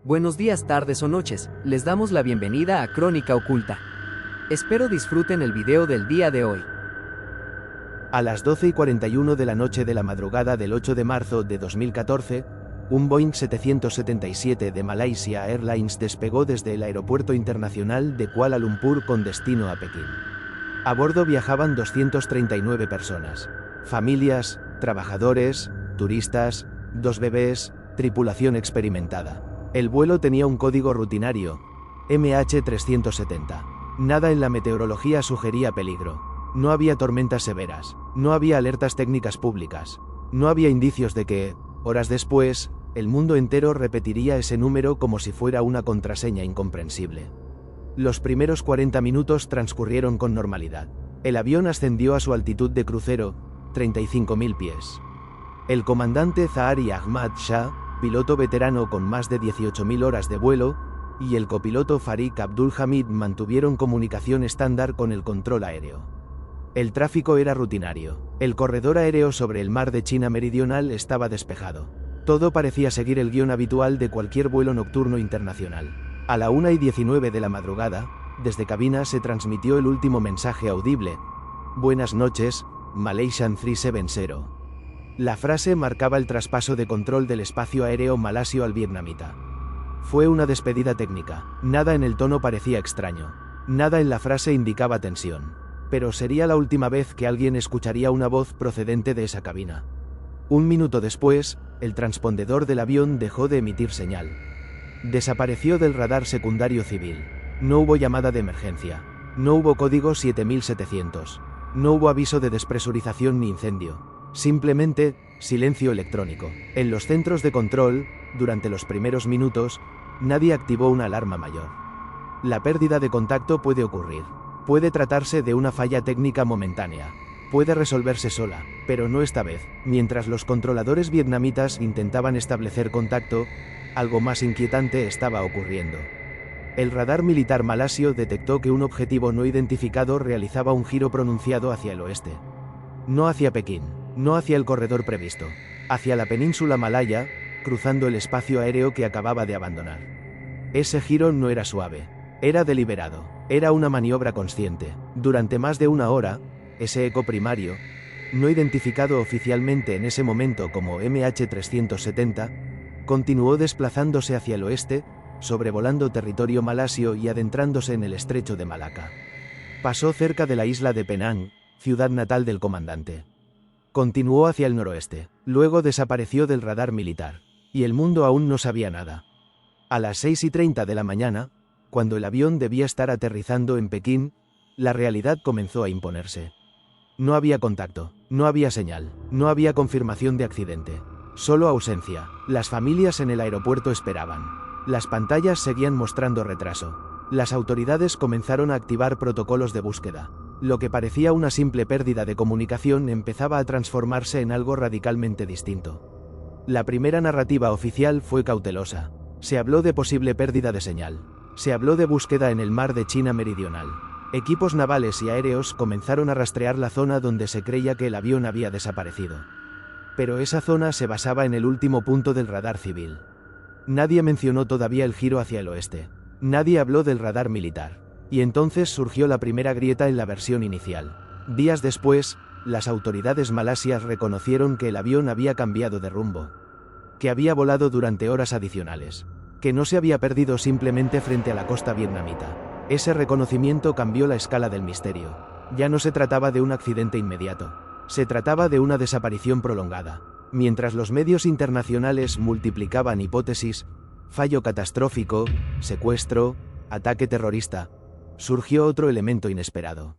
Buenos días, tardes o noches, les damos la bienvenida a Crónica Oculta. Espero disfruten el video del día de hoy. A las 12:41 de la noche de la madrugada del 8 de marzo de 2014, un Boeing 777 de Malaysia Airlines despegó desde el Aeropuerto Internacional de Kuala Lumpur con destino a Pekín. A bordo viajaban 239 personas, familias, trabajadores, turistas, 2 bebés, tripulación experimentada. El vuelo tenía un código rutinario, MH370. Nada en la meteorología sugería peligro. No había tormentas severas, no había alertas técnicas públicas, no había indicios de que, horas después, el mundo entero repetiría ese número como si fuera una contraseña incomprensible. Los primeros 40 minutos transcurrieron con normalidad. El avión ascendió a su altitud de crucero, 35.000 pies. El comandante Zahari Ahmad Shah, piloto veterano con más de 18.000 horas de vuelo, y el copiloto Farik Abdul Hamid mantuvieron comunicación estándar con el control aéreo. El tráfico era rutinario. El corredor aéreo sobre el mar de China Meridional estaba despejado. Todo parecía seguir el guión habitual de cualquier vuelo nocturno internacional. A la 1:19 de la madrugada, desde cabina se transmitió el último mensaje audible: "Buenas noches, Malaysian 370". La frase marcaba el traspaso de control del espacio aéreo malasio al vietnamita. Fue una despedida técnica. Nada en el tono parecía extraño. Nada en la frase indicaba tensión. Pero sería la última vez que alguien escucharía una voz procedente de esa cabina. Un minuto después, el transpondedor del avión dejó de emitir señal. Desapareció del radar secundario civil. No hubo llamada de emergencia. No hubo código 7700. No hubo aviso de despresurización ni incendio. Simplemente, silencio electrónico. En los centros de control, durante los primeros minutos, nadie activó una alarma mayor. La pérdida de contacto puede ocurrir. Puede tratarse de una falla técnica momentánea. Puede resolverse sola, pero no esta vez. Mientras los controladores vietnamitas intentaban establecer contacto, algo más inquietante estaba ocurriendo. El radar militar malasio detectó que un objetivo no identificado realizaba un giro pronunciado hacia el oeste. No hacia Pekín, no hacia el corredor previsto, hacia la península malaya, cruzando el espacio aéreo que acababa de abandonar. Ese giro no era suave, era deliberado, era una maniobra consciente. Durante más de una hora, ese eco primario, no identificado oficialmente en ese momento como MH370, continuó desplazándose hacia el oeste, sobrevolando territorio malasio y adentrándose en el estrecho de Malaca. Pasó cerca de la isla de Penang, ciudad natal del comandante. Continuó hacia el noroeste, luego desapareció del radar militar, y el mundo aún no sabía nada. A las 6:30 de la mañana, cuando el avión debía estar aterrizando en Pekín, la realidad comenzó a imponerse. No había contacto, no había señal, no había confirmación de accidente. Solo ausencia. Las familias en el aeropuerto esperaban. Las pantallas seguían mostrando retraso. Las autoridades comenzaron a activar protocolos de búsqueda. Lo que parecía una simple pérdida de comunicación empezaba a transformarse en algo radicalmente distinto. La primera narrativa oficial fue cautelosa. Se habló de posible pérdida de señal. Se habló de búsqueda en el mar de China Meridional. Equipos navales y aéreos comenzaron a rastrear la zona donde se creía que el avión había desaparecido. Pero esa zona se basaba en el último punto del radar civil. Nadie mencionó todavía el giro hacia el oeste. Nadie habló del radar militar. Y entonces surgió la primera grieta en la versión inicial. Días después, las autoridades malasias reconocieron que el avión había cambiado de rumbo. Que había volado durante horas adicionales. Que no se había perdido simplemente frente a la costa vietnamita. Ese reconocimiento cambió la escala del misterio. Ya no se trataba de un accidente inmediato. Se trataba de una desaparición prolongada. Mientras los medios internacionales multiplicaban hipótesis, fallo catastrófico, secuestro, ataque terrorista, surgió otro elemento inesperado.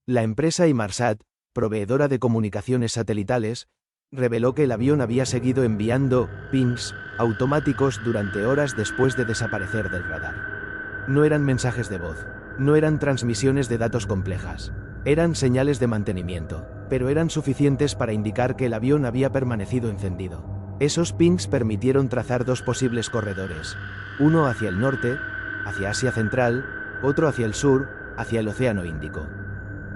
La empresa Inmarsat, proveedora de comunicaciones satelitales, reveló que el avión había seguido enviando pings automáticos durante horas después de desaparecer del radar. No eran mensajes de voz, no eran transmisiones de datos complejas, eran señales de mantenimiento, pero eran suficientes para indicar que el avión había permanecido encendido. Esos pings permitieron trazar dos posibles corredores, uno hacia el norte, hacia Asia Central, otro hacia el sur, hacia el Océano Índico.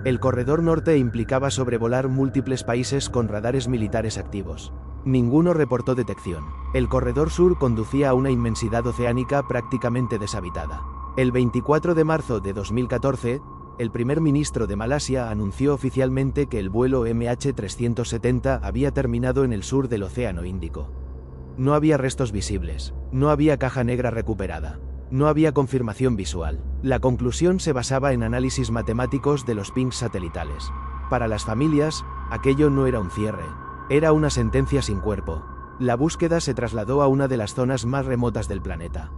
El corredor norte implicaba sobrevolar múltiples países con radares militares activos. Ninguno reportó detección. El corredor sur conducía a una inmensidad oceánica prácticamente deshabitada. El 24 de marzo de 2014, el primer ministro de Malasia anunció oficialmente que el vuelo MH370 había terminado en el sur del Océano Índico. No había restos visibles, no había caja negra recuperada, no había confirmación visual. La conclusión se basaba en análisis matemáticos de los pings satelitales. Para las familias, aquello no era un cierre, era una sentencia sin cuerpo. La búsqueda se trasladó a una de las zonas más remotas del planeta.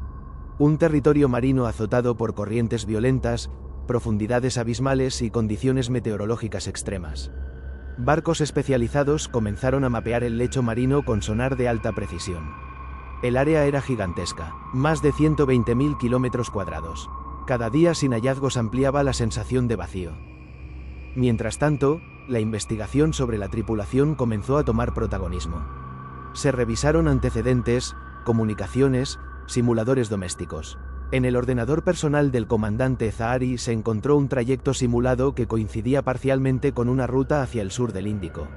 Un territorio marino azotado por corrientes violentas, profundidades abismales y condiciones meteorológicas extremas. Barcos especializados comenzaron a mapear el lecho marino con sonar de alta precisión. El área era gigantesca, más de 120.000 kilómetros cuadrados. Cada día sin hallazgos ampliaba la sensación de vacío. Mientras tanto, la investigación sobre la tripulación comenzó a tomar protagonismo. Se revisaron antecedentes, comunicaciones, simuladores domésticos. En el ordenador personal del comandante Zahari se encontró un trayecto simulado que coincidía parcialmente con una ruta hacia el sur del Índico.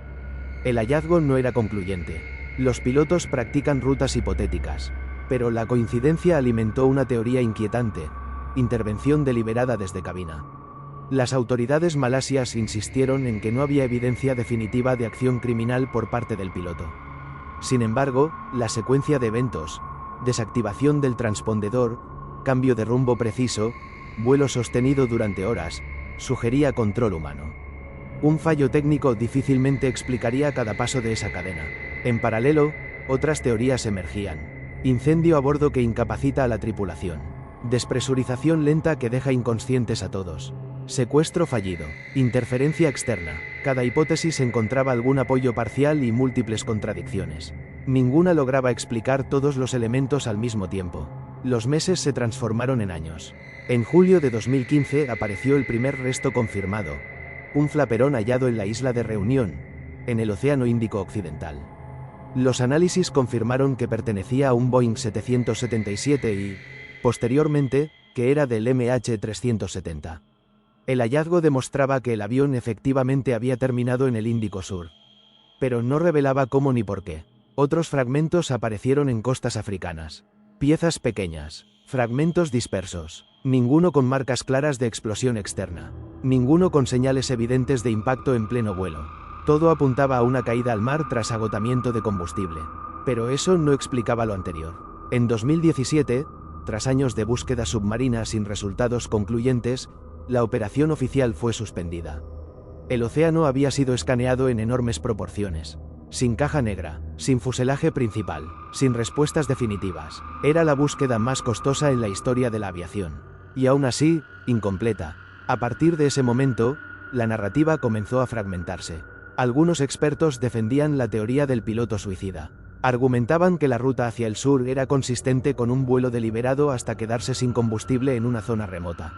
El hallazgo no era concluyente. Los pilotos practican rutas hipotéticas, pero la coincidencia alimentó una teoría inquietante: intervención deliberada desde cabina. Las autoridades malasias insistieron en que no había evidencia definitiva de acción criminal por parte del piloto. Sin embargo, la secuencia de eventos, desactivación del transpondedor, cambio de rumbo preciso, vuelo sostenido durante horas, sugería control humano. Un fallo técnico difícilmente explicaría cada paso de esa cadena. En paralelo, otras teorías emergían. Incendio a bordo que incapacita a la tripulación. Despresurización lenta que deja inconscientes a todos. Secuestro fallido. Interferencia externa. Cada hipótesis encontraba algún apoyo parcial y múltiples contradicciones. Ninguna lograba explicar todos los elementos al mismo tiempo. Los meses se transformaron en años. En julio de 2015 apareció el primer resto confirmado: un flaperón hallado en la isla de Reunión, en el Océano Índico Occidental. Los análisis confirmaron que pertenecía a un Boeing 777 y, posteriormente, que era del MH370. El hallazgo demostraba que el avión efectivamente había terminado en el Índico Sur. Pero no revelaba cómo ni por qué. Otros fragmentos aparecieron en costas africanas. Piezas pequeñas, fragmentos dispersos, ninguno con marcas claras de explosión externa, ninguno con señales evidentes de impacto en pleno vuelo. Todo apuntaba a una caída al mar tras agotamiento de combustible. Pero eso no explicaba lo anterior. En 2017, tras años de búsqueda submarina sin resultados concluyentes, la operación oficial fue suspendida. El océano había sido escaneado en enormes proporciones. Sin caja negra, sin fuselaje principal, sin respuestas definitivas. Era la búsqueda más costosa en la historia de la aviación. Y aún así, incompleta. A partir de ese momento, la narrativa comenzó a fragmentarse. Algunos expertos defendían la teoría del piloto suicida. Argumentaban que la ruta hacia el sur era consistente con un vuelo deliberado hasta quedarse sin combustible en una zona remota.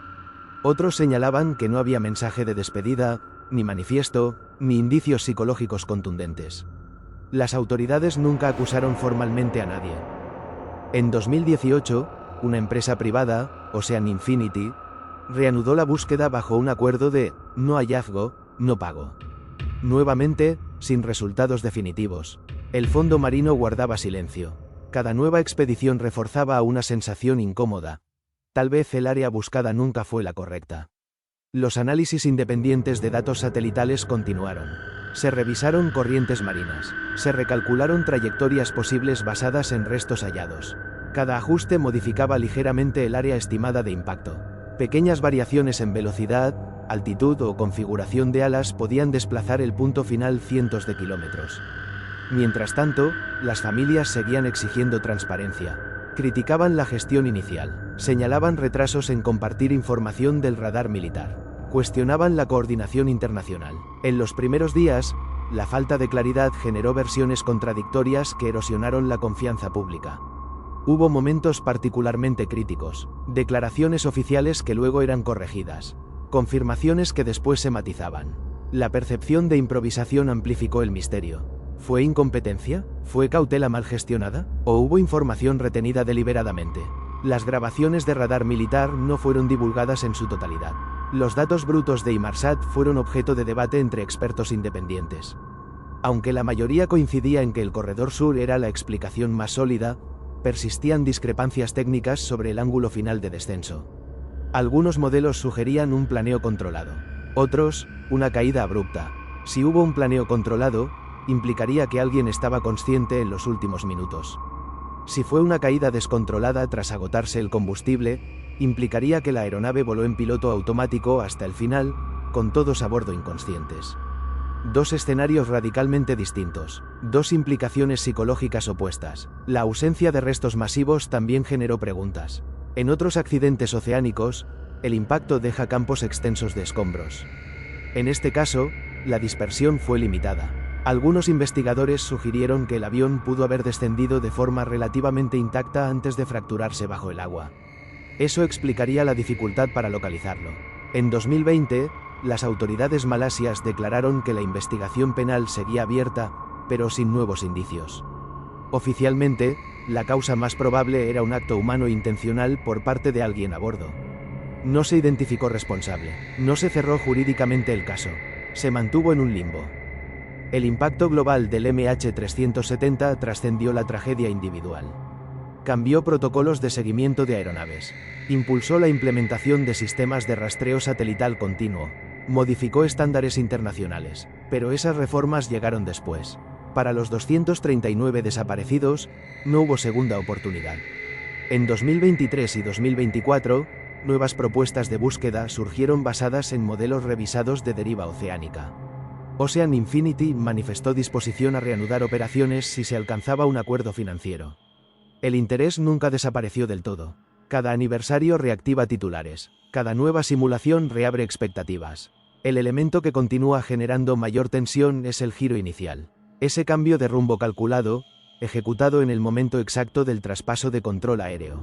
Otros señalaban que no había mensaje de despedida, ni manifiesto, ni indicios psicológicos contundentes. Las autoridades nunca acusaron formalmente a nadie. En 2018, una empresa privada, Ocean Infinity, reanudó la búsqueda bajo un acuerdo de no hallazgo, no pago. Nuevamente, sin resultados definitivos. El fondo marino guardaba silencio. Cada nueva expedición reforzaba una sensación incómoda. Tal vez el área buscada nunca fue la correcta. Los análisis independientes de datos satelitales continuaron. Se revisaron corrientes marinas. Se recalcularon trayectorias posibles basadas en restos hallados. Cada ajuste modificaba ligeramente el área estimada de impacto. Pequeñas variaciones en velocidad, altitud o configuración de alas podían desplazar el punto final cientos de kilómetros. Mientras tanto, las familias seguían exigiendo transparencia. Criticaban la gestión inicial, señalaban retrasos en compartir información del radar militar, cuestionaban la coordinación internacional. En los primeros días, la falta de claridad generó versiones contradictorias que erosionaron la confianza pública. Hubo momentos particularmente críticos, declaraciones oficiales que luego eran corregidas, confirmaciones que después se matizaban. La percepción de improvisación amplificó el misterio. ¿Fue incompetencia? ¿Fue cautela mal gestionada? ¿O hubo información retenida deliberadamente? Las grabaciones de radar militar no fueron divulgadas en su totalidad. Los datos brutos de Inmarsat fueron objeto de debate entre expertos independientes. Aunque la mayoría coincidía en que el corredor sur era la explicación más sólida, persistían discrepancias técnicas sobre el ángulo final de descenso. Algunos modelos sugerían un planeo controlado. Otros, una caída abrupta. Si hubo un planeo controlado, implicaría que alguien estaba consciente en los últimos minutos. Si fue una caída descontrolada tras agotarse el combustible, implicaría que la aeronave voló en piloto automático hasta el final, con todos a bordo inconscientes. Dos escenarios radicalmente distintos, dos implicaciones psicológicas opuestas. La ausencia de restos masivos también generó preguntas. En otros accidentes oceánicos, el impacto deja campos extensos de escombros. En este caso, la dispersión fue limitada. Algunos investigadores sugirieron que el avión pudo haber descendido de forma relativamente intacta antes de fracturarse bajo el agua. Eso explicaría la dificultad para localizarlo. En 2020, las autoridades malasias declararon que la investigación penal seguía abierta, pero sin nuevos indicios. Oficialmente, la causa más probable era un acto humano intencional por parte de alguien a bordo. No se identificó responsable. No se cerró jurídicamente el caso. Se mantuvo en un limbo. El impacto global del MH370 trascendió la tragedia individual. Cambió protocolos de seguimiento de aeronaves. Impulsó la implementación de sistemas de rastreo satelital continuo. Modificó estándares internacionales. Pero esas reformas llegaron después. Para los 239 desaparecidos, no hubo segunda oportunidad. En 2023 y 2024, nuevas propuestas de búsqueda surgieron basadas en modelos revisados de deriva oceánica. Ocean Infinity manifestó disposición a reanudar operaciones si se alcanzaba un acuerdo financiero. El interés nunca desapareció del todo. Cada aniversario reactiva titulares. Cada nueva simulación reabre expectativas. El elemento que continúa generando mayor tensión es el giro inicial. Ese cambio de rumbo calculado, ejecutado en el momento exacto del traspaso de control aéreo.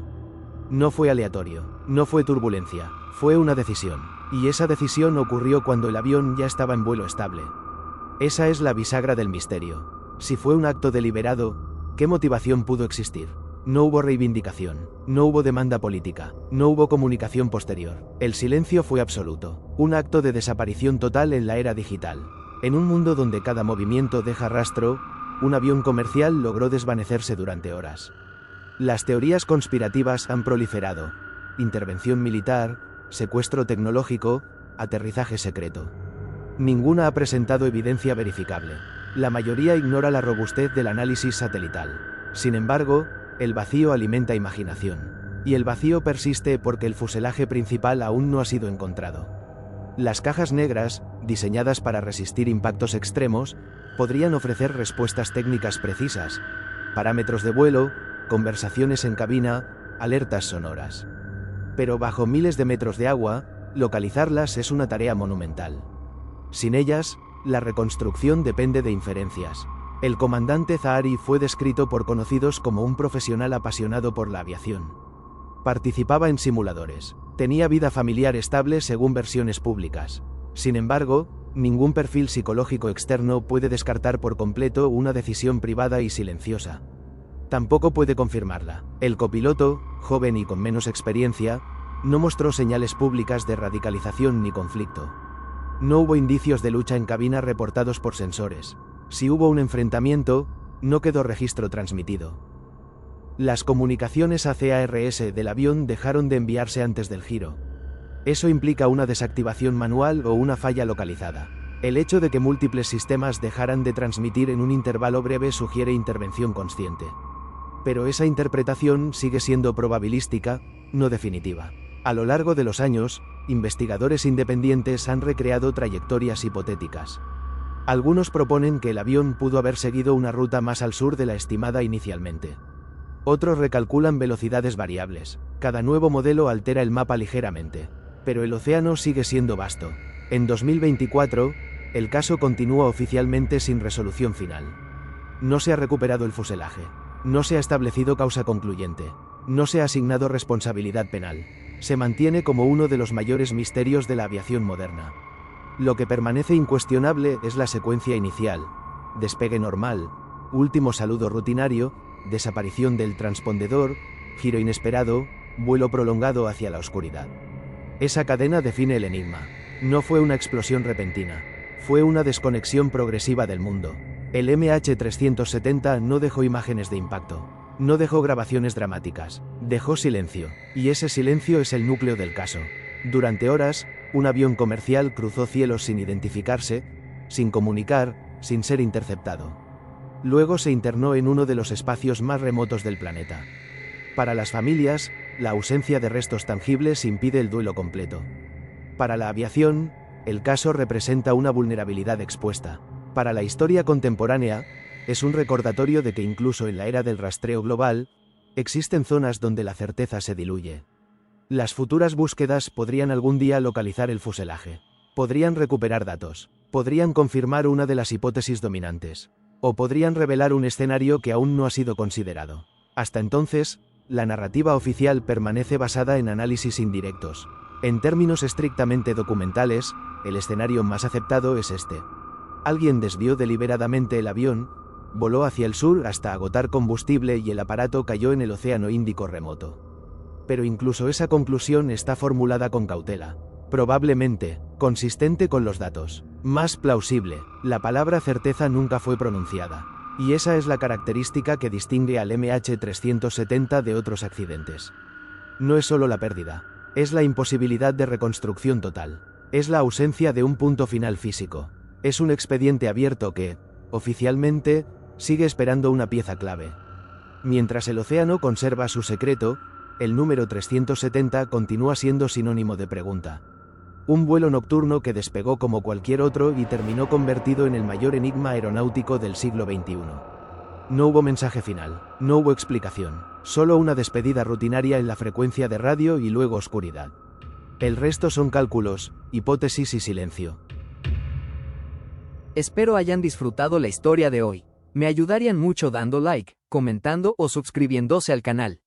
No fue aleatorio, no fue turbulencia, fue una decisión. Y esa decisión ocurrió cuando el avión ya estaba en vuelo estable. Esa es la bisagra del misterio. Si fue un acto deliberado, ¿qué motivación pudo existir? No hubo reivindicación, no hubo demanda política, no hubo comunicación posterior. El silencio fue absoluto. Un acto de desaparición total en la era digital. En un mundo donde cada movimiento deja rastro, un avión comercial logró desvanecerse durante horas. Las teorías conspirativas han proliferado. Intervención militar, secuestro tecnológico, aterrizaje secreto. Ninguna ha presentado evidencia verificable. La mayoría ignora la robustez del análisis satelital. Sin embargo, el vacío alimenta imaginación. Y el vacío persiste porque el fuselaje principal aún no ha sido encontrado. Las cajas negras, diseñadas para resistir impactos extremos, podrían ofrecer respuestas técnicas precisas, parámetros de vuelo, conversaciones en cabina, alertas sonoras. Pero bajo miles de metros de agua, localizarlas es una tarea monumental. Sin ellas, la reconstrucción depende de inferencias. El comandante Zahari fue descrito por conocidos como un profesional apasionado por la aviación. Participaba en simuladores. Tenía vida familiar estable según versiones públicas. Sin embargo, ningún perfil psicológico externo puede descartar por completo una decisión privada y silenciosa. Tampoco puede confirmarla. El copiloto, joven y con menos experiencia, no mostró señales públicas de radicalización ni conflicto. No hubo indicios de lucha en cabina reportados por sensores. Si hubo un enfrentamiento, no quedó registro transmitido. Las comunicaciones ACARS del avión dejaron de enviarse antes del giro. Eso implica una desactivación manual o una falla localizada. El hecho de que múltiples sistemas dejaran de transmitir en un intervalo breve sugiere intervención consciente. Pero esa interpretación sigue siendo probabilística, no definitiva. A lo largo de los años, investigadores independientes han recreado trayectorias hipotéticas. Algunos proponen que el avión pudo haber seguido una ruta más al sur de la estimada inicialmente. Otros recalculan velocidades variables. Cada nuevo modelo altera el mapa ligeramente. Pero el océano sigue siendo vasto. En 2024, el caso continúa oficialmente sin resolución final. No se ha recuperado el fuselaje. No se ha establecido causa concluyente. No se ha asignado responsabilidad penal. Se mantiene como uno de los mayores misterios de la aviación moderna. Lo que permanece incuestionable es la secuencia inicial: despegue normal, último saludo rutinario, desaparición del transpondedor, giro inesperado, vuelo prolongado hacia la oscuridad. Esa cadena define el enigma. No fue una explosión repentina. Fue una desconexión progresiva del mundo. El MH370 no dejó imágenes de impacto. No dejó grabaciones dramáticas. Dejó silencio. Y ese silencio es el núcleo del caso. Durante horas, un avión comercial cruzó cielos sin identificarse, sin comunicar, sin ser interceptado. Luego se internó en uno de los espacios más remotos del planeta. Para las familias, la ausencia de restos tangibles impide el duelo completo. Para la aviación, el caso representa una vulnerabilidad expuesta. Para la historia contemporánea, es un recordatorio de que incluso en la era del rastreo global, existen zonas donde la certeza se diluye. Las futuras búsquedas podrían algún día localizar el fuselaje. Podrían recuperar datos. Podrían confirmar una de las hipótesis dominantes. O podrían revelar un escenario que aún no ha sido considerado. Hasta entonces, la narrativa oficial permanece basada en análisis indirectos. En términos estrictamente documentales, el escenario más aceptado es este. Alguien desvió deliberadamente el avión, voló hacia el sur hasta agotar combustible y el aparato cayó en el Océano Índico remoto. Pero incluso esa conclusión está formulada con cautela. Probablemente, consistente con los datos. Más plausible, la palabra certeza nunca fue pronunciada. Y esa es la característica que distingue al MH370 de otros accidentes. No es solo la pérdida, es la imposibilidad de reconstrucción total. Es la ausencia de un punto final físico. Es un expediente abierto que, oficialmente, sigue esperando una pieza clave. Mientras el océano conserva su secreto, el número 370 continúa siendo sinónimo de pregunta. Un vuelo nocturno que despegó como cualquier otro y terminó convertido en el mayor enigma aeronáutico del siglo XXI. No hubo mensaje final, no hubo explicación, solo una despedida rutinaria en la frecuencia de radio y luego oscuridad. El resto son cálculos, hipótesis y silencio. Espero hayan disfrutado la historia de hoy. Me ayudarían mucho dando like, comentando o suscribiéndose al canal.